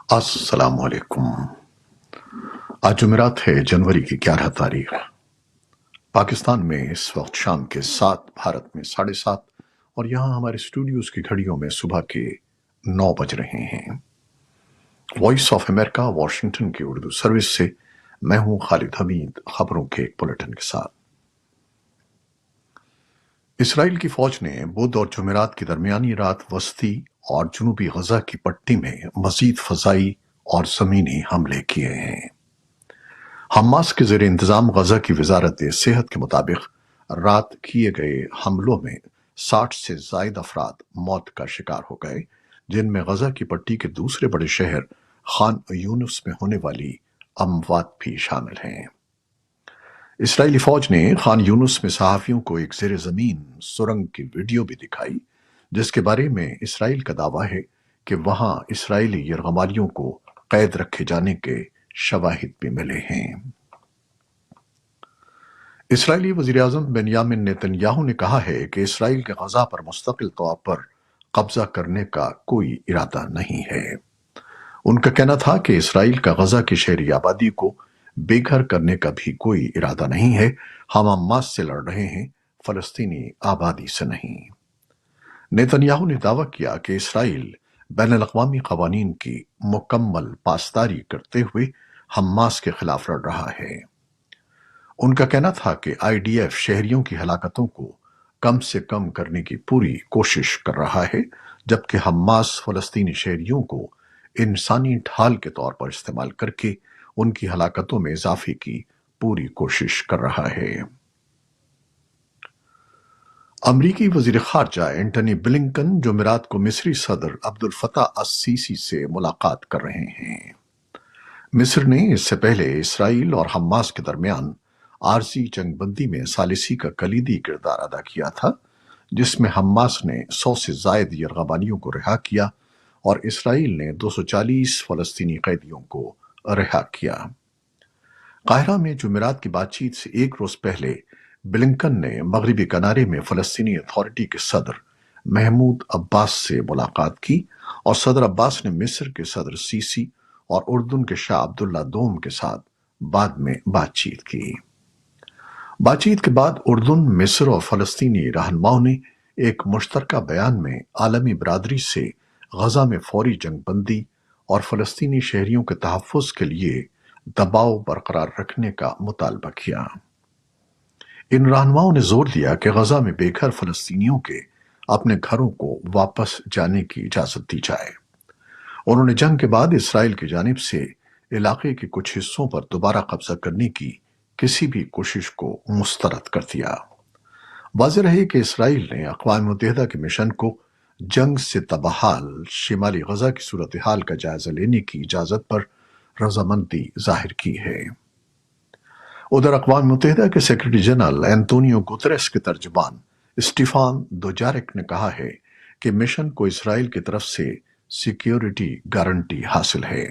السلام علیکم۔ آج جمعرات ہے، جنوری کی 11 تاریخ۔ پاکستان میں اس وقت شام کے 7، بھارت میں 7:30، اور یہاں ہمارے اسٹوڈیوز کی گھڑیوں میں صبح کے 9 بج رہے ہیں۔ وائس آف امریکہ واشنگٹن کی اردو سروس سے میں ہوں خالد حمید، خبروں کے ایک بلٹن کے ساتھ۔ اسرائیل کی فوج نے بدھ اور جمعرات کی درمیانی رات وسطی اور جنوبی غزہ کی پٹی میں مزید فضائی اور زمینی حملے کیے ہیں۔ حماس کے زیر انتظام غزہ کی وزارت صحت کے مطابق رات کیے گئے حملوں میں 60 سے زائد افراد موت کا شکار ہو گئے، جن میں غزہ کی پٹی کے دوسرے بڑے شہر خان یونس میں ہونے والی اموات بھی شامل ہیں۔ اسرائیلی فوج نے خان یونس میں صحافیوں کو ایک زیر زمین سرنگ کی ویڈیو بھی دکھائی، جس کے بارے میں اسرائیل کا دعویٰ ہے کہ وہاں اسرائیلی یرغمالیوں کو قید رکھے جانے کے شواہد بھی ملے ہیں۔ اسرائیلی وزیراعظم بنیامن نیتن یاہو نے کہا ہے کہ اسرائیل کے غزہ پر مستقل طور پر قبضہ کرنے کا کوئی ارادہ نہیں ہے۔ ان کا کہنا تھا کہ اسرائیل کا غزہ کی شہری آبادی کو بے گھر کرنے کا بھی کوئی ارادہ نہیں ہے۔ ہم حماس سے لڑ رہے ہیں، فلسطینی آبادی سے نہیں۔ نیتن یاہو نے دعویٰ کیا کہ اسرائیل بین الاقوامی قوانین کی مکمل پاسداری کرتے ہوئے حماس کے خلاف لڑ رہا ہے۔ ان کا کہنا تھا کہ آئی ڈی ایف شہریوں کی ہلاکتوں کو کم سے کم کرنے کی پوری کوشش کر رہا ہے، جبکہ حماس فلسطینی شہریوں کو انسانی ڈھال کے طور پر استعمال کر کے ان کی ہلاکتوں میں اضافے کی پوری کوشش کر رہا ہے۔ امریکی وزیر خارجہ اینٹنی بلنکن جمعرات کو مصری صدر عبد الفتاح السیسی سے ملاقات کر رہے ہیں۔ مصر نے اس سے پہلے اسرائیل اور حماس کے درمیان عارضی جنگ بندی میں ثالثی کا کلیدی کردار ادا کیا تھا، جس میں حماس نے 100 سے زائد یرغمالیوں کو رہا کیا اور اسرائیل نے 240 فلسطینی قیدیوں کو رہا کیا۔ قاہرہ میں جمعرات کی بات چیت سے ایک روز پہلے بلنکن نے مغربی کنارے میں فلسطینی اتھارٹی کے صدر محمود عباس سے ملاقات کی، اور صدر عباس نے مصر کے صدر سیسی اور اردن کے شاہ عبداللہ دوم کے ساتھ بعد میں بات چیت کی۔ بات چیت کے بعد اردن، مصر اور فلسطینی رہنماؤں نے ایک مشترکہ بیان میں عالمی برادری سے غزہ میں فوری جنگ بندی اور فلسطینی شہریوں کے تحفظ کے لیے دباؤ برقرار رکھنے کا مطالبہ کیا۔ ان رہنماؤں نے زور دیا کہ غزہ میں بے گھر فلسطینیوں کے اپنے گھروں کو واپس جانے کی اجازت دی جائے۔ انہوں نے جنگ کے بعد اسرائیل کی جانب سے علاقے کے کچھ حصوں پر دوبارہ قبضہ کرنے کی کسی بھی کوشش کو مسترد کر دیا۔ واضح رہے کہ اسرائیل نے اقوام متحدہ کے مشن کو جنگ سے تباہال شمالی غزہ کی صورتحال کا جائزہ لینے کی اجازت پر رضامندی ظاہر کی ہے۔ ادھر اقوام متحدہ کے سیکرٹری جنرل اینتونیو گوتریس کے ترجمان اسٹیفان دوجارک نے کہا ہے کہ مشن کو اسرائیل کی طرف سے سیکیورٹی گارنٹی حاصل ہے۔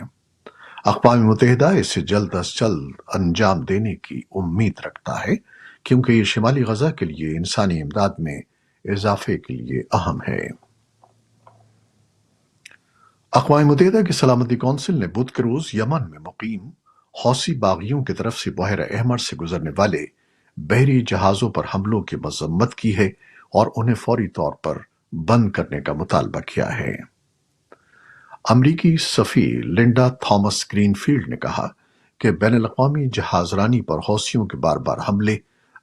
اقوام متحدہ اسے جلد از جلد انجام دینے کی امید رکھتا ہے، کیونکہ یہ شمالی غزہ کے لیے انسانی امداد میں اضافے کے لیے اہم ہے۔ اقوام متحدہ کی سلامتی کونسل نے بدھ کے روز یمن میں مقیم حوثی باغیوں کی طرف سے بحیرہ احمر سے گزرنے والے بحری جہازوں پر حملوں کی مذمت کی ہے اور انہیں فوری طور پر بند کرنے کا مطالبہ کیا ہے۔ امریکی سفیر لنڈا تھامس گرین فیلڈ نے کہا کہ بین الاقوامی جہاز رانی پر حوثیوں کے بار بار حملے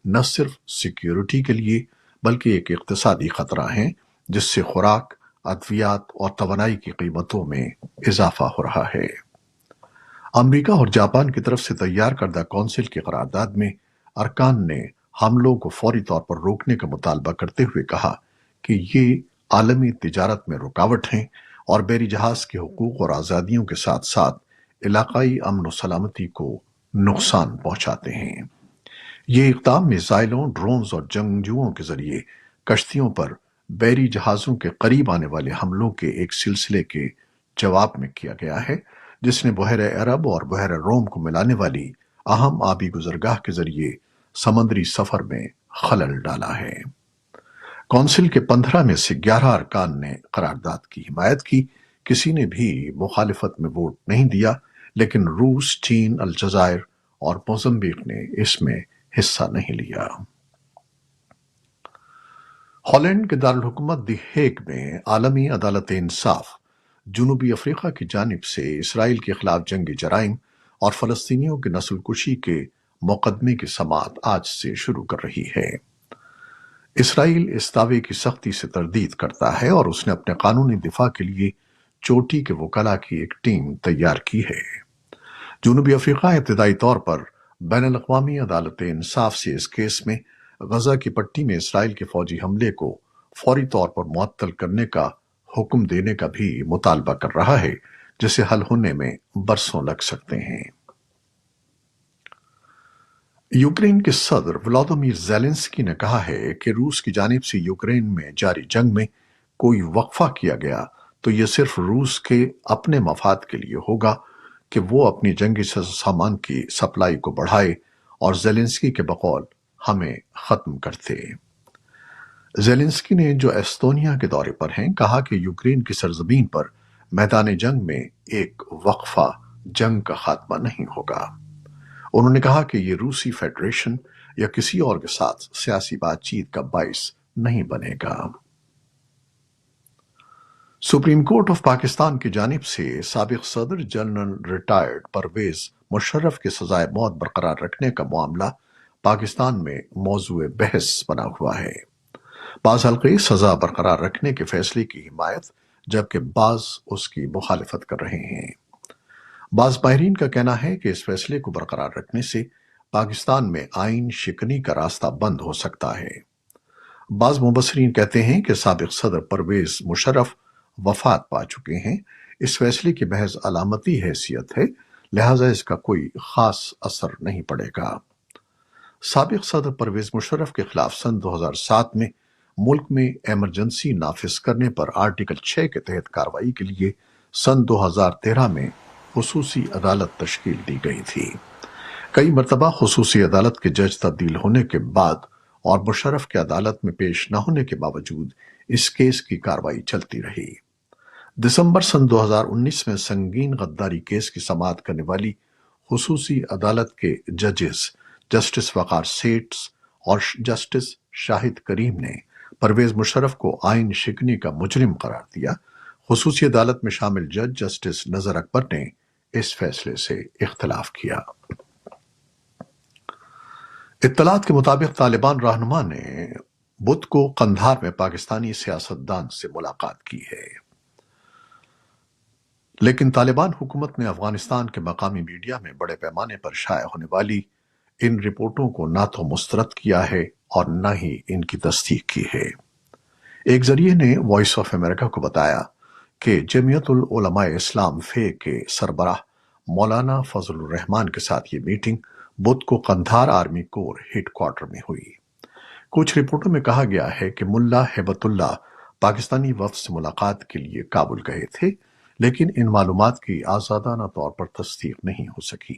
نہ صرف سیکیورٹی کے لیے بلکہ ایک اقتصادی خطرہ ہیں، جس سے خوراک، ادویات اور توانائی کی قیمتوں میں اضافہ ہو رہا ہے۔ امریکہ اور جاپان کی طرف سے تیار کردہ کونسل کی قرارداد میں ارکان نے حملوں کو فوری طور پر روکنے کا مطالبہ کرتے ہوئے کہا کہ یہ عالمی تجارت میں رکاوٹ ہیں اور بحری جہاز کے حقوق اور آزادیوں کے ساتھ ساتھ علاقائی امن و سلامتی کو نقصان پہنچاتے ہیں۔ یہ اقدام میزائلوں، ڈرونز اور جنگجوؤں کے ذریعے کشتیوں پر بحری جہازوں کے قریب آنے والے حملوں کے ایک سلسلے کے جواب میں کیا گیا ہے، جس نے بحیرہ عرب اور بحیرہ روم کو ملانے والی اہم آبی گزرگاہ کے ذریعے سمندری سفر میں خلل ڈالا ہے۔ کونسل کے 15 میں سے 11 ارکان نے قرارداد کی حمایت کی، کسی نے بھی مخالفت میں ووٹ نہیں دیا، لیکن روس، چین، الجزائر اور موزمبیق نے اس میں حصہ نہیں لیا۔ ہالینڈ کے دارالحکومت دی ہیگ میں عالمی عدالت انصاف جنوبی افریقہ کی جانب سے اسرائیل کے خلاف جنگی جرائم اور فلسطینیوں کی نسل کشی کے مقدمے کی سماعت آج سے شروع کر رہی ہے۔ اسرائیل اس دعوے کی سختی سے تردید کرتا ہے اور اس نے اپنے قانونی دفاع کے لیے چوٹی کے وکلاء کی ایک ٹیم تیار کی ہے۔ جنوبی افریقہ ابتدائی طور پر بین الاقوامی عدالت انصاف سے اس کیس میں غزہ کی پٹی میں اسرائیل کے فوجی حملے کو فوری طور پر معطل کرنے کا حکم دینے کا بھی مطالبہ کر رہا ہے، جسے حل ہونے میں برسوں لگ سکتے ہیں۔ یوکرین کے صدر ولادیمیر زیلنسکی نے کہا ہے کہ روس کی جانب سے یوکرین میں جاری جنگ میں کوئی وقفہ کیا گیا تو یہ صرف روس کے اپنے مفاد کے لیے ہوگا کہ وہ اپنی جنگی سامان کی سپلائی کو بڑھائے، اور زیلنسکی کے بقول ہمیں ختم کرتے۔ زیلنسکی نے، جو ایستونیا کے دورے پر ہیں، کہا کہ یوکرین کی سرزمین پر میدان جنگ میں ایک وقفہ جنگ کا خاتمہ نہیں ہوگا۔ انہوں نے کہا کہ یہ روسی فیڈریشن یا کسی اور کے ساتھ سیاسی بات چیت کا باعث نہیں بنے گا۔ سپریم کورٹ آف پاکستان کی جانب سے سابق صدر جنرل ریٹائرڈ پرویز مشرف کی سزائے موت برقرار رکھنے کا معاملہ پاکستان میں موضوع بحث بنا ہوا ہے۔ بعض حلقے سزا برقرار رکھنے کے فیصلے کی حمایت، جبکہ بعض اس کی مخالفت کر رہے ہیں۔ بعض ماہرین کا کہنا ہے کہ اس فیصلے کو برقرار رکھنے سے پاکستان میں آئین شکنی کا راستہ بند ہو سکتا ہے۔ بعض مبصرین کہتے ہیں کہ سابق صدر پرویز مشرف وفات پا چکے ہیں۔ اس فیصلے کی محض علامتی حیثیت ہے، لہذا اس کا کوئی خاص اثر نہیں پڑے گا۔ سابق صدر پرویز مشرف کے خلاف سن 2007 میں ملک میں ایمرجنسی نافذ کرنے پر آرٹیکل 6 کے تحت کارروائی کے لیے سن 2013 میں خصوصی عدالت تشکیل دی گئی تھی۔ کئی مرتبہ خصوصی عدالت کے جج تبدیل ہونے کے بعد اور مشرف کے عدالت میں پیش نہ ہونے کے باوجود اس کیس کی کارروائی چلتی رہی۔ دسمبر سن 2019 میں سنگین غداری کیس کی سماعت کرنے والی خصوصی عدالت کے ججز جسٹس وقار سیٹھ اور جسٹس شاہد کریم نے پرویز مشرف کو آئین شکنی کا مجرم قرار دیا۔ خصوصی عدالت میں شامل جج جسٹس نذر اکبر نے اس فیصلے سے اختلاف کیا۔ اطلاعات کے مطابق طالبان رہنما نے بدھ کو قندھار میں پاکستانی سیاستدان سے ملاقات کی ہے، لیکن طالبان حکومت نے افغانستان کے مقامی میڈیا میں بڑے پیمانے پر شائع ہونے والی ان رپورٹوں کو نہ تو مسترد کیا ہے اور نہ ہی ان کی تصدیق کی ہے۔ ایک ذریعے نے وائس آف امریکہ کو بتایا کہ جمعیت العلماء اسلام فے کے سربراہ مولانا فضل الرحمان کے ساتھ یہ میٹنگ بدھ کو قندھار آرمی کور ہیڈ کوارٹر میں ہوئی۔ کچھ رپورٹوں میں کہا گیا ہے کہ ملا ہیبت اللہ پاکستانی وفد سے ملاقات کے لیے کابل گئے تھے، لیکن ان معلومات کی آزادانہ طور پر تصدیق نہیں ہو سکی۔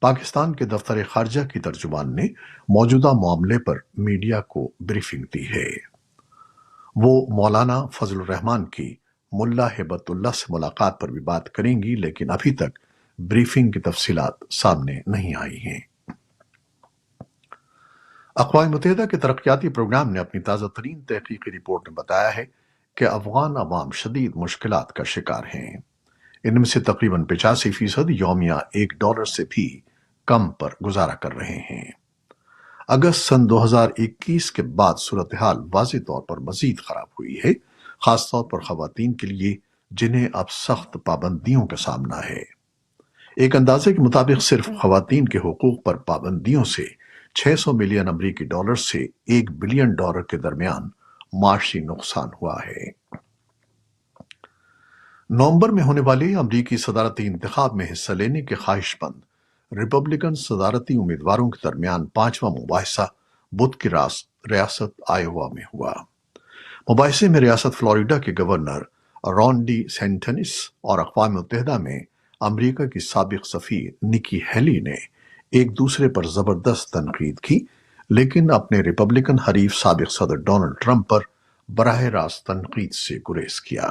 پاکستان کے دفتر خارجہ کی ترجمان نے موجودہ معاملے پر میڈیا کو بریفنگ دی ہے۔ وہ مولانا فضل الرحمان کی ملا ہیبت اللہ سے ملاقات پر بھی بات کریں گی، لیکن ابھی تک بریفنگ کی تفصیلات سامنے نہیں آئی ہیں۔ اقوام متحدہ کے ترقیاتی پروگرام نے اپنی تازہ ترین تحقیقی رپورٹ میں بتایا ہے کہ افغان عوام شدید مشکلات کا شکار ہیں۔ ان میں سے تقریباً 85% یومیہ $1 سے بھی کم پر گزارا کر رہے ہیں۔ اگست سن 2021 کے بعد صورتحال واضح طور پر مزید خراب ہوئی ہے، خاص طور پر خواتین کے لیے جنہیں اب سخت پابندیوں کا سامنا ہے۔ ایک اندازے کے مطابق صرف خواتین کے حقوق پر پابندیوں سے $600 ملین امریکی سے $1 بلین کے درمیان معاشی نقصان ہوا ہے۔ نومبر میں ہونے والے امریکی صدارتی انتخاب میں حصہ لینے کے خواہش مند ریپبلکن صدارتی امیدواروں کے درمیان 5واں مباحثہ بدھ کی ریاست آئیوا میں ہوا۔ مباحثے میں ریاست فلوریڈا کے گورنر رون ڈی سینٹنس اور اقوام متحدہ میں امریکہ کی سابق سفیر نکی ہیلی نے ایک دوسرے پر زبردست تنقید کی، لیکن اپنے ریپبلکن حریف سابق صدر ڈونلڈ ٹرمپ پر براہ راست تنقید سے گریز کیا۔